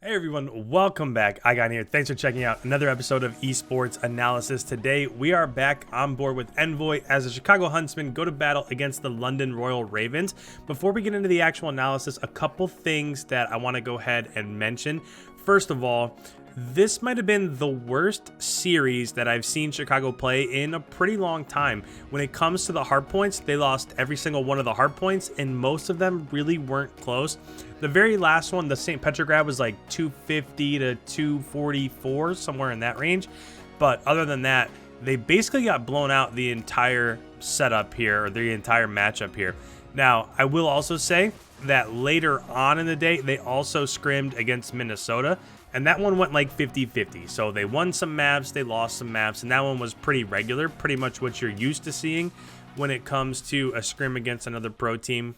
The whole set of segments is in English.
Hey everyone, welcome back. I got here. Thanks for checking out another episode of Esports Analysis. Today we are back on board with ENVOY as the Chicago Huntsmen go to battle against the London Royal Ravens. Before we get into the actual analysis, a couple things that I want to go ahead and mention. First of all, this might have been the worst series that I've seen Chicago play in a pretty long time. When it comes to the hardpoints, they lost every single one of the hardpoints, and most of them really weren't close. The very last one, the St. Petrograd, was like 250 to 244, somewhere in that range. But other than that, they basically got blown out the entire setup here, or the entire matchup here. Now, I will also say that later on in the day, they also scrimmed against Minnesota, and that one went like 50-50. So they won some maps, they lost some maps, and that one was pretty regular, pretty much what you're used to seeing when it comes to a scrim against another pro team.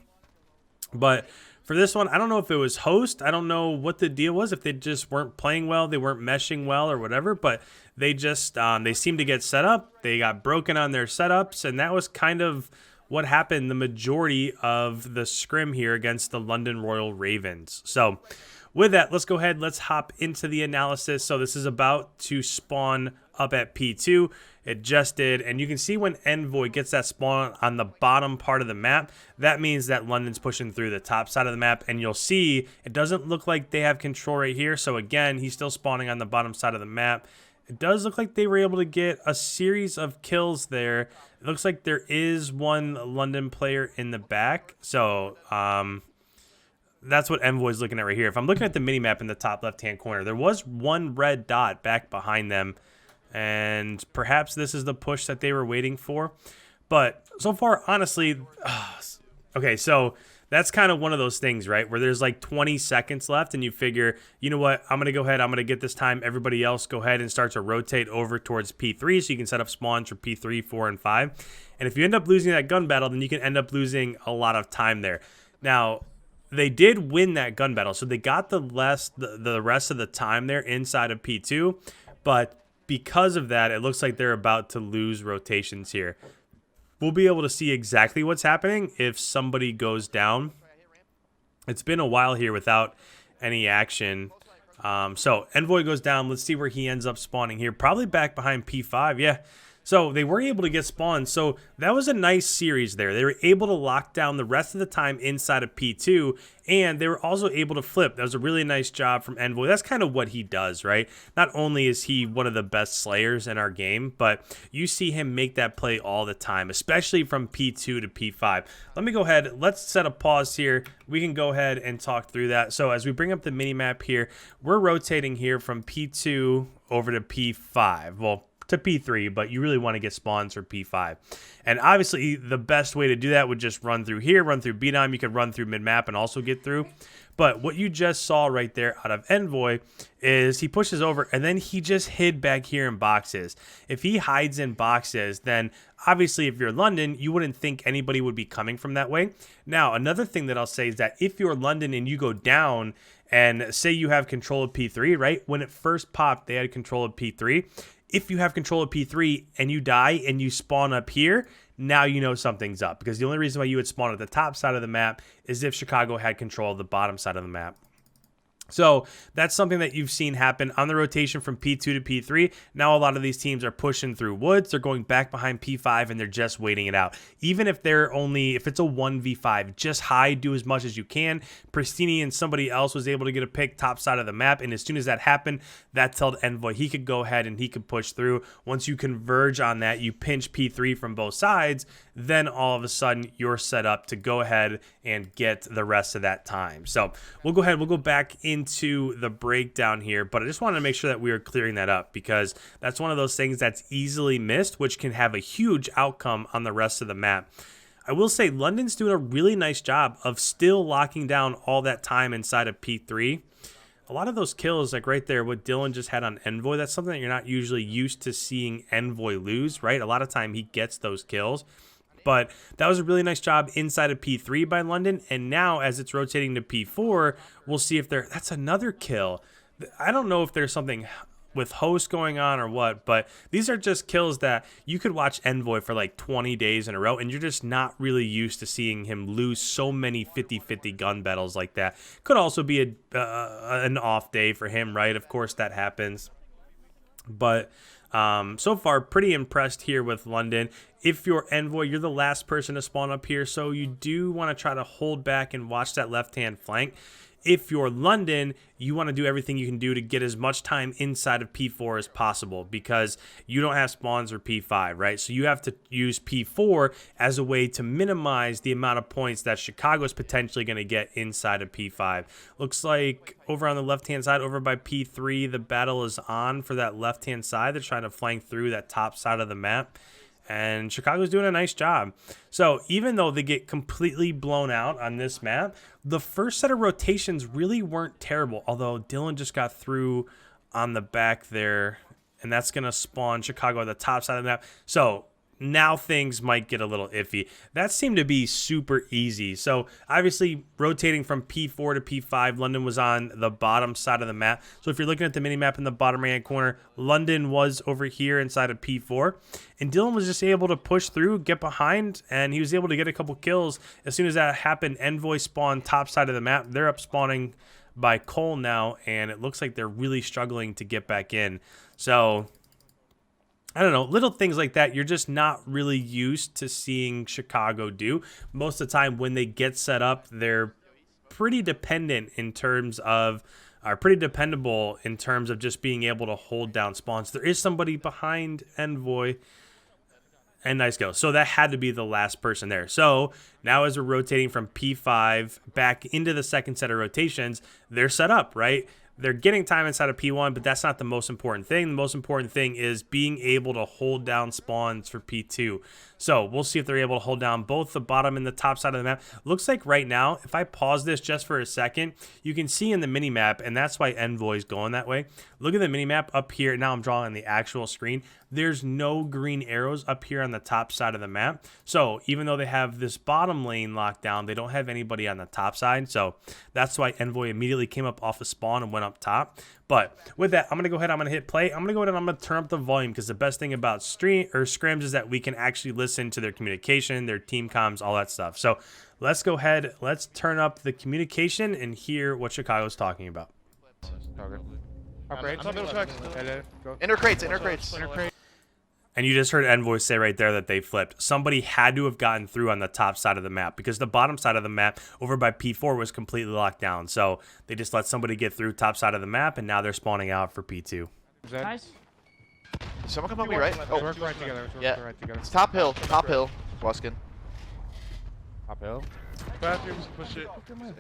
But for this one, I don't know if it was host. I don't know what the deal was, if they just weren't playing well, they weren't meshing well or whatever, but they just, they seemed to get set up. They got broken on their setups, and that was kind of what happened the majority of the scrim here against the London Royal Ravens. So with that, let's go ahead, let's hop into the analysis. So this is about to spawn up at P2. It just did, and you can see when ENVOY gets that spawn on the bottom part of the map, that means that London's pushing through the top side of the map, and you'll see it doesn't look like they have control right here. So again, he's still spawning on the bottom side of the map. It does look like they were able to get a series of kills there. It looks like there is one London player in the back. So that's what ENVOY is looking at right here. If I'm looking at the mini-map in the top left-hand corner, there was one red dot back behind them, and perhaps this is the push that they were waiting for. But so far, honestly, okay, so that's kind of one of those things, right, where there's like 20 seconds left, and you figure, you know what, I'm going to go ahead, I'm going to get this time. Everybody else go ahead and start to rotate over towards P3, so you can set up spawns for P3, 4, and 5. And if you end up losing that gun battle, then you can end up losing a lot of time there. Now, they did win that gun battle, so they got the rest of the time there inside of P2, but because of that, it looks like they're about to lose rotations here. We'll be able to see exactly what's happening if somebody goes down. It's been a while here without any action. So ENVOY goes down. Let's see where he ends up spawning here. Probably back behind P5. Yeah. So they were able to get spawned. So that was a nice series there. They were able to lock down the rest of the time inside of P2, and they were also able to flip. That was a really nice job from ENVOY. That's kind of what he does, right? Not only is he one of the best slayers in our game, but you see him make that play all the time, especially from P2 to P5. Let me go ahead. Let's set a pause here. We can go ahead and talk through that. So as we bring up the mini-map here, we're rotating here from P2 over to P5. Well, to P3, but you really want to get spawns for P5. And obviously, the best way to do that would just run through here, run through B-Dime. You could run through mid-map and also get through. But what you just saw right there out of ENVOY is he pushes over, and then he just hid back here in boxes. If he hides in boxes, then obviously if you're London, you wouldn't think anybody would be coming from that way. Now, another thing that I'll say is that if you're London and you go down and say you have control of P3, right? When it first popped, they had control of P3. If you have control of P3 and you die and you spawn up here, now you know something's up, because the only reason why you would spawn at the top side of the map is if Chicago had control of the bottom side of the map. So that's something that you've seen happen on the rotation from P2 to P3. Now a lot of these teams are pushing through woods. They're going back behind P5, and they're just waiting it out. Even if if it's a 1v5, just hide, do as much as you can. Pristini and somebody else was able to get a pick top side of the map, and as soon as that happened, that told ENVOY he could go ahead and he could push through. Once you converge on that, you pinch P3 from both sides, then all of a sudden you're set up to go ahead and get the rest of that time. So we'll go back into the breakdown here, but I just wanted to make sure that we are clearing that up, because that's one of those things that's easily missed, which can have a huge outcome on the rest of the map. I will say London's doing a really nice job of still locking down all that time inside of P3. A lot of those kills, like right there, what Dylan just had on ENVOY, that's something that you're not usually used to seeing ENVOY lose, right? A lot of time he gets those kills. But that was a really nice job inside of P3 by London. And now as it's rotating to P4, we'll see if that's another kill. I don't know if there's something with host going on or what, but these are just kills that you could watch ENVOY for like 20 days in a row, and you're just not really used to seeing him lose so many 50-50 gun battles like that. Could also be an off day for him, right? Of course that happens. But so far, pretty impressed here with London. If you're ENVOY, you're the last person to spawn up here, so you do want to try to hold back and watch that left-hand flank. If you're London, you want to do everything you can do to get as much time inside of P4 as possible, because you don't have spawns for P5, right? So you have to use P4 as a way to minimize the amount of points that Chicago's potentially going to get inside of P5. Looks like over on the left-hand side, over by P3, the battle is on for that left-hand side. They're trying to flank through that top side of the map, and Chicago's doing a nice job. So even though they get completely blown out on this map, the first set of rotations really weren't terrible, although Dylan just got through on the back there, and that's going to spawn Chicago at the top side of the map. So now things might get a little iffy. That seemed to be super easy. So obviously rotating from P4 to P5, London was on the bottom side of the map. So if you're looking at the mini map in the bottom right hand corner, London was over here inside of P4, and Dylan was just able to push through, get behind, and he was able to get a couple kills. As soon as that happened, ENVOY spawned top side of the map. They're up spawning by Cole now, and it looks like they're really struggling to get back in. So I don't know, little things like that you're just not really used to seeing Chicago do. Most of the time when they get set up, they're pretty dependent in terms of, are pretty dependable in terms of just being able to hold down spawns. There is somebody behind ENVOY, and nice go. So that had to be the last person there. So now as we're rotating from P5 back into the second set of rotations, they're set up, right? They're getting time inside of P1, but that's not the most important thing. The most important thing is being able to hold down spawns for P2. So we'll see if they're able to hold down both the bottom and the top side of the map. Looks like right now, if I pause this just for a second, you can see in the mini map, and that's why ENVOY is going that way. Look at the mini map up here. Now I'm drawing on the actual screen. There's no green arrows up here on the top side of the map. So even though they have this bottom lane locked down, they don't have anybody on the top side. So that's why ENVOY immediately came up off of spawn and went up top. But with that, I'm going to go ahead, I'm going to hit play. I'm going to go ahead and I'm going to turn up the volume, because the best thing about scrims is that we can actually listen to their communication, their team comms, all that stuff. So let's go ahead, let's turn up the communication and hear what Chicago's talking about. Inner crates. And you just heard ENVOY say right there that they flipped. Somebody had to have gotten through on the top side of the map, because the bottom side of the map over by P4 was completely locked down. So they just let somebody get through top side of the map, and now they're spawning out for P2. Nice. Someone come help me, right? Oh, Work right together. yeah. It's top hill, Weskin. Top hill. Bathrooms, push it.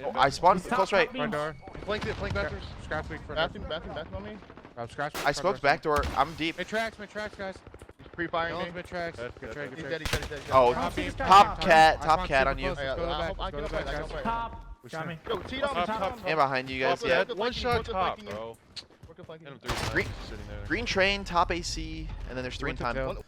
Oh, I spawned close right. Front door. Flank bathrooms. Scratch weak front door. Bathroom on me. Scratch weak I smoked back door. I'm deep. Mid tracks, guys. He's pre-firing me. Mid tracks. Good Good He's trade. dead. Oh, Top top cat on you. I can up right. Top. Got me. Yo, teed up. And behind you guys. Yeah. One shot top, bro. Green train, top AC, and then there's 3 in time.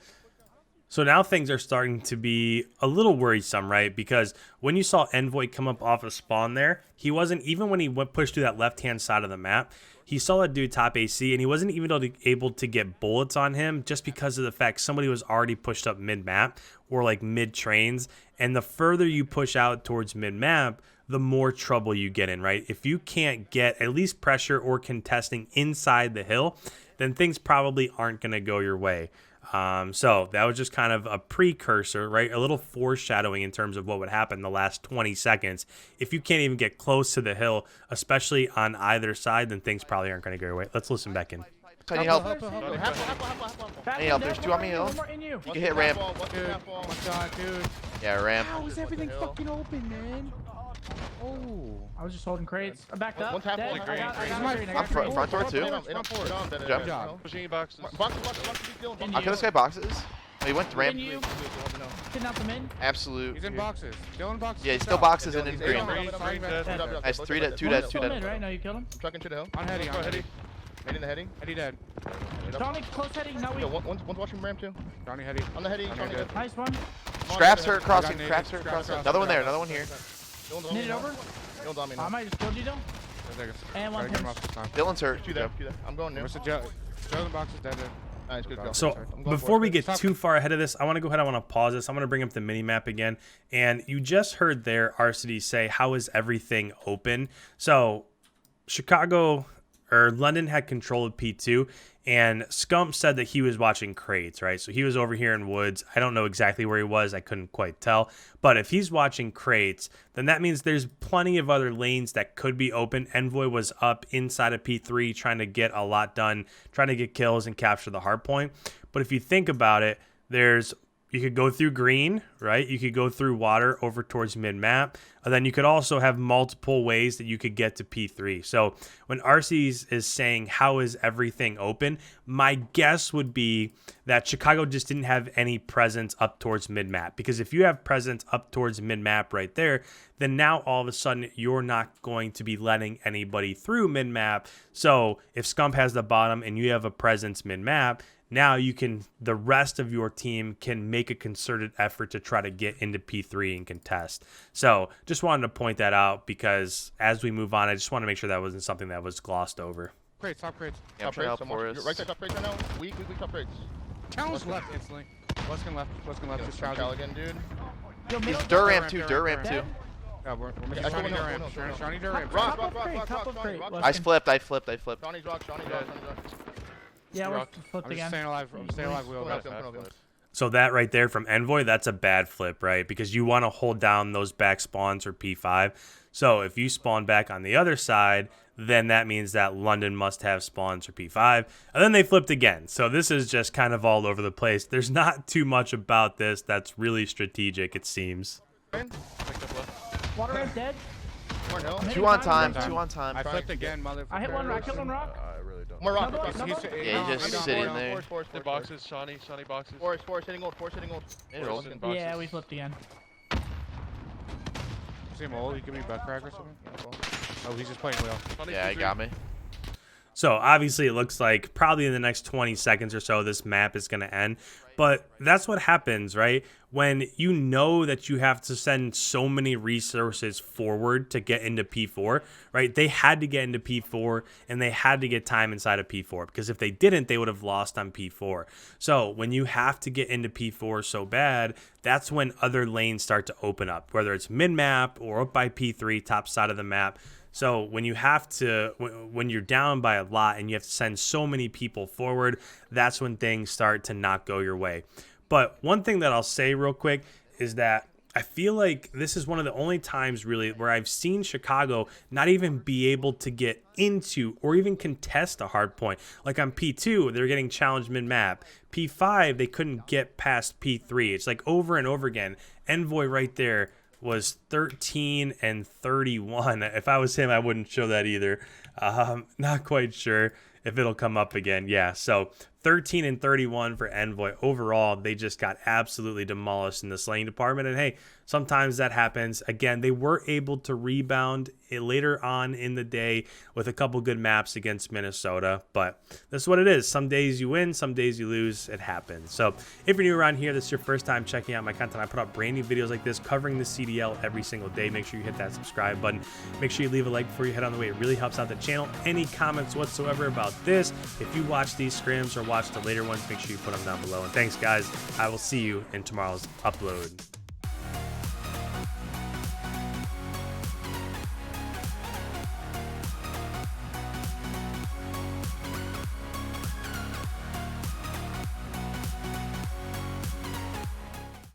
So now things are starting to be a little worrisome, right? Because when you saw ENVOY come up off of spawn there, he wasn't, even when he pushed through that left-hand side of the map, he saw that dude top AC, and he wasn't even able to get bullets on him, just because of the fact somebody was already pushed up mid-map or like mid-trains. And the further you push out towards mid-map, the more trouble you get in, right? If you can't get at least pressure or contesting inside the hill, then things probably aren't going to go your way. So that was just kind of a precursor, right? A little foreshadowing in terms of what would happen the last 20 seconds. If you can't even get close to the hill, especially on either side, then things probably aren't going to go your way. Let's listen back in. I need help. I need help. There's 2 on me hill. You can hit ramp. Oh my god, dude. Yeah, ramp. How is everything fucking open, man? Oh, I was just holding crates. I backed up. One tap, Dead. one green. I'm front door too. Good job. Pushing boxes. I'll kill this guy boxes. Oh, he went to ramp. Getting out the mid. Absolute. He's in boxes. Still in boxes. Yeah, he's still boxes and in green. Dead. Nice, 2 dead. Right? No, you killed him. I'm trucking to the hill. On heady. Heading the heading. Heady dead. Johnny, close heading. No, Yo, one's watching ramp too. Johnny heady. On the heading. Nice one. Scraps hurt crossing. Another one there. Another one here. Knit it over. I might just killed you though. And one pinch. Dylan's hurt. Two there. I'm going new. Where's the Joe? Throw the boxes dead. Nice, good go. So I'm going before for we it. get too far ahead of this, I want to go ahead. I want to pause this. I'm going to bring up the mini map again. And you just heard there RCD say, how is everything open? So Chicago or London had control of P2, and Scump said that he was watching crates, right? So he was over here in woods. I don't know exactly where he was. I couldn't quite tell. But if he's watching crates, then that means there's plenty of other lanes that could be open. Envoy was up inside of P3 trying to get a lot done, trying to get kills and capture the hardpoint. But if you think about it, you could go through green, right? You could go through water over towards mid-map. And then you could also have multiple ways that you could get to P3. So when RC is saying, how is everything open? My guess would be that Chicago just didn't have any presence up towards mid-map. Because if you have presence up towards mid-map right there, then now all of a sudden you're not going to be letting anybody through mid-map. So if Scump has the bottom and you have a presence mid-map, now the rest of your team can make a concerted effort to try to get into P3 and contest. So just wanted to point that out because as we move on, I just want to make sure that wasn't something that was glossed over. Crates, top crates. Yeah, I'm trying to help Forrest. Right there, top crates right now. Weak top crates. Challenge left instantly. Luskin left. Just challenge. Callaghan, dude. He's Durham too. Yeah, we're making Yeah, Shawnee no, Durham. no, no, no. Shawnee Durham. Rock, Shawnee. rock. I flipped. Shawnee's rock. Yeah, we're I'm flipped just again. staying alive. I'm staying alive. Wheel. So that right there from Envoy, that's a bad flip, right? Because you want to hold down those back spawns for P5. So if you spawn back on the other side, then that means that London must have spawns for P5. And then they flipped again. So this is just kind of all over the place. There's not too much about this that's really strategic, it seems. Water red dead. Two on time. I flipped again, motherfucker. I hit one rock. Killed one rock. I really don't. More rock. Another rock. one, another one. Yeah, he's just sitting there. The boxes, Shawnee boxes. Forrest hitting old. Middle. Yeah, we flipped again. See him old? You give me butt crack or something? Oh, he's just playing wheel. Yeah, he got me. So obviously it looks like probably in the next 20 seconds or so this map is going to end. But that's what happens, right? When you know that you have to send so many resources forward to get into P4, right? They had to get into P4 and they had to get time inside of P4 because if they didn't, they would have lost on P4. So when you have to get into P4 so bad, that's when other lanes start to open up, whether it's mid-map or up by P3, top side of the map. So when you're down by a lot and you have to send so many people forward, that's when things start to not go your way. But one thing that I'll say real quick is that I feel like this is one of the only times really where I've seen Chicago not even be able to get into or even contest a hard point. Like on P2, they're getting challenged mid-map. P5, they couldn't get past P3. It's like over and over again. Envoy right there was 13 and 31. If I was him, I wouldn't show that either. Not quite sure if it'll come up again. Yeah, so 13 and 31 for Envoy. Overall, they just got absolutely demolished in the slaying department. And hey, sometimes that happens. Again, they were able to rebound later on in the day with a couple good maps against Minnesota. But that's what it is. Some days you win, some days you lose. It happens. So if you're new around here, this is your first time checking out my content, I put out brand new videos like this covering the CDL every single day. Make sure you hit that subscribe button. Make sure you leave a like before you head on the way. It really helps out the channel. Any comments whatsoever about this, if you watch these scrims or watch the later ones, make sure you put them down below. And thanks, guys. I will see you in tomorrow's upload.